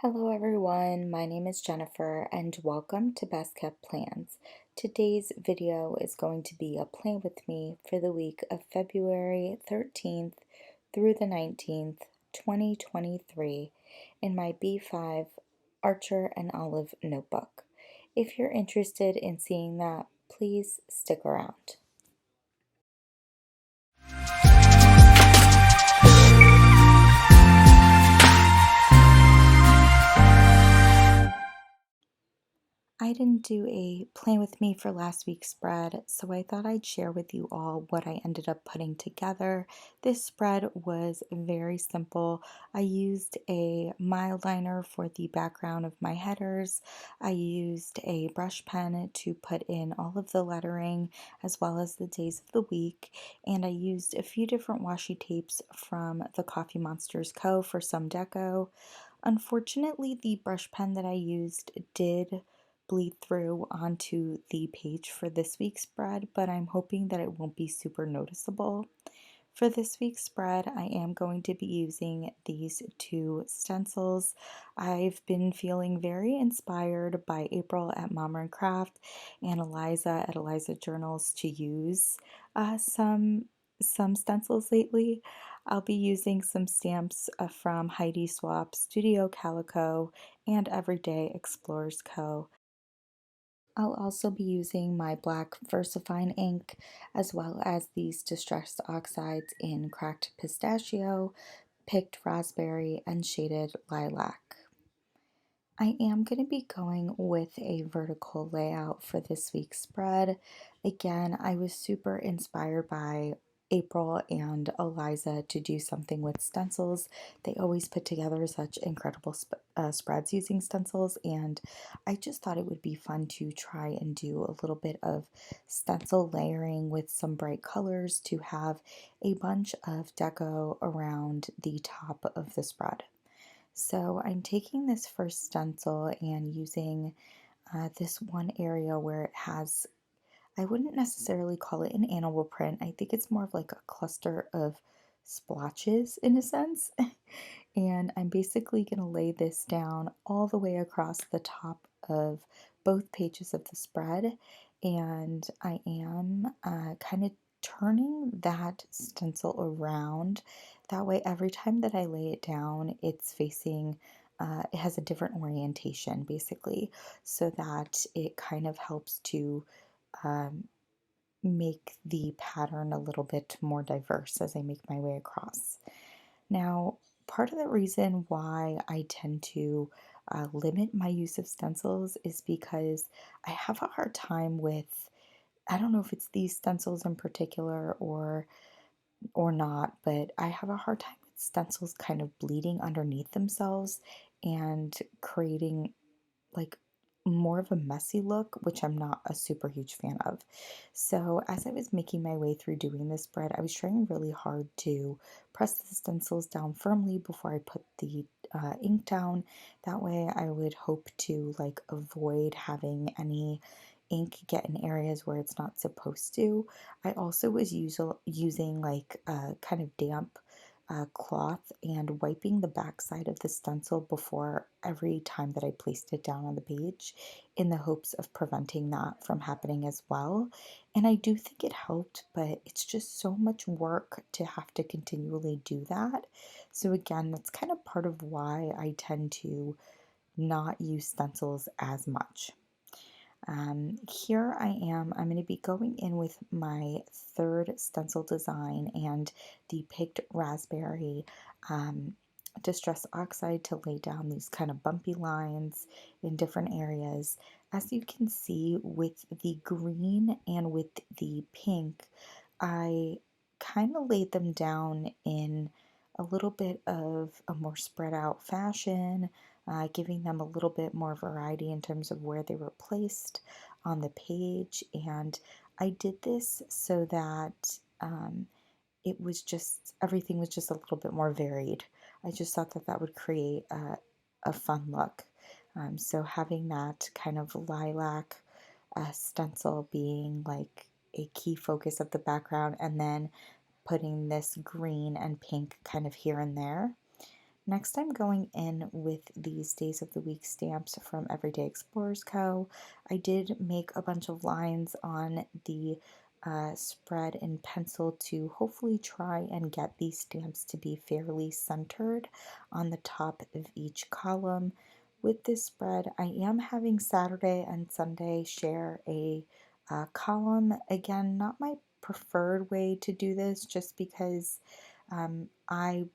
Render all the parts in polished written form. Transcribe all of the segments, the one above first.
Hello everyone, my name is Jennifer and welcome to Best Kept Plans. Today's video is going to be a plan with me for the week of February 13th through the 19th, 2023 in my B5 Archer and Olive notebook. If you're interested in seeing that, please stick around. I didn't do a plan with me for last week's spread, so I thought I'd share with you all what I ended up putting together. This spread was very simple. I used a mild liner for the background of my headers. I used a brush pen to put in all of the lettering as well as the days of the week, and I used a few different washi tapes from the Coffee Monsters Co. for some deco. Unfortunately, the brush pen that I used did bleed through onto the page for this week's spread, but I'm hoping that it won't be super noticeable. For this week's spread, I am going to be using these two stencils. I've been feeling very inspired by April at Mama and Craft and Eliza at Eliza Journals to use some stencils lately. I'll be using some stamps from Heidi Swap, Studio Calico, and Everyday Explorers Co. I'll also be using my black VersaFine ink as well as these distressed oxides in cracked pistachio, picked raspberry, and shaded lilac. I am going to be going with a vertical layout for this week's spread. Again, I was super inspired by April and Eliza to do something with stencils. They always put together such incredible spreads using stencils, and I just thought it would be fun to try and do a little bit of stencil layering with some bright colors to have a bunch of deco around the top of the spread. So I'm taking this first stencil and using this one area where it has, I wouldn't necessarily call it an animal print. I think it's more of like a cluster of splotches in a sense. And I'm basically going to lay this down all the way across the top of both pages of the spread. And I am kind of turning that stencil around. That way, every time that I lay it down, it's facing, it has a different orientation basically, so that it kind of helps to um, make the pattern a little bit more diverse as I make my way across. Now, part of the reason why I tend to limit my use of stencils is because I have a hard time with, I don't know if it's these stencils in particular or not, but I have a hard time with stencils kind of bleeding underneath themselves and creating like more of a messy look, which I'm not a super huge fan of. So as I was making my way through doing this spread, I was trying really hard to press the stencils down firmly before I put the ink down. That way I would hope to like avoid having any ink get in areas where it's not supposed to. I also was using like a kind of damp cloth and wiping the back side of the stencil before every time that I placed it down on the page in the hopes of preventing that from happening as well. And I do think it helped, but it's just so much work to have to continually do that. So again, that's kind of part of why I tend to not use stencils as much. Here I am. I'm going to be going in with my third stencil design and the picked raspberry distress oxide to lay down these kind of bumpy lines in different areas. As you can see with the green and with the pink, I kind of laid them down in a little bit of a more spread out fashion, giving them a little bit more variety in terms of where they were placed on the page. And I did this so that it was just, everything was just a little bit more varied. I just thought that that would create a fun look. So having that kind of lilac stencil being like a key focus of the background, and then putting this green and pink kind of here and there. Next, I'm going in with these Days of the Week stamps from Everyday Explorers Co. I did make a bunch of lines on the spread in pencil to hopefully try and get these stamps to be fairly centered on the top of each column. With this spread, I am having Saturday and Sunday share a column. Again, not my preferred way to do this just because I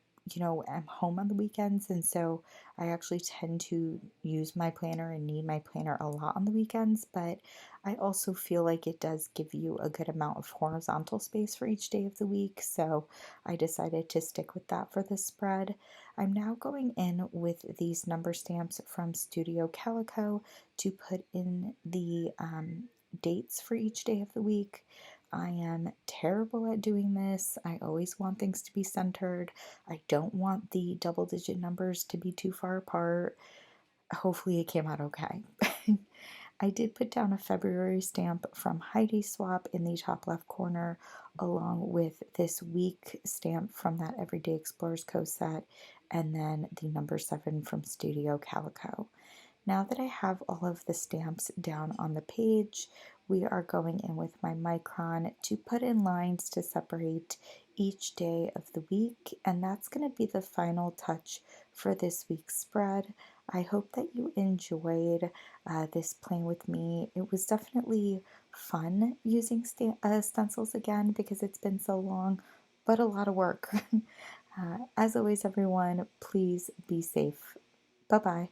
am home on the weekends, and so I actually tend to use my planner and need my planner a lot on the weekends, but I also feel like it does give you a good amount of horizontal space for each day of the week, so I decided to stick with that for this spread. I'm now going in with these number stamps from Studio Calico to put in the dates for each day of the week. I am terrible at doing this. I always want things to be centered. I don't want the double digit numbers to be too far apart. Hopefully, it came out okay. I did put down a February stamp from Heidi Swap in the top left corner, along with this week stamp from that Everyday Explorers Co set, and then the number 7 from Studio Calico. Now that I have all of the stamps down on the page, we are going in with my micron to put in lines to separate each day of the week, and that's going to be the final touch for this week's spread. I hope that you enjoyed this playing with me. It was definitely fun using stencils again because it's been so long, but a lot of work. As always, everyone, please be safe. Bye bye.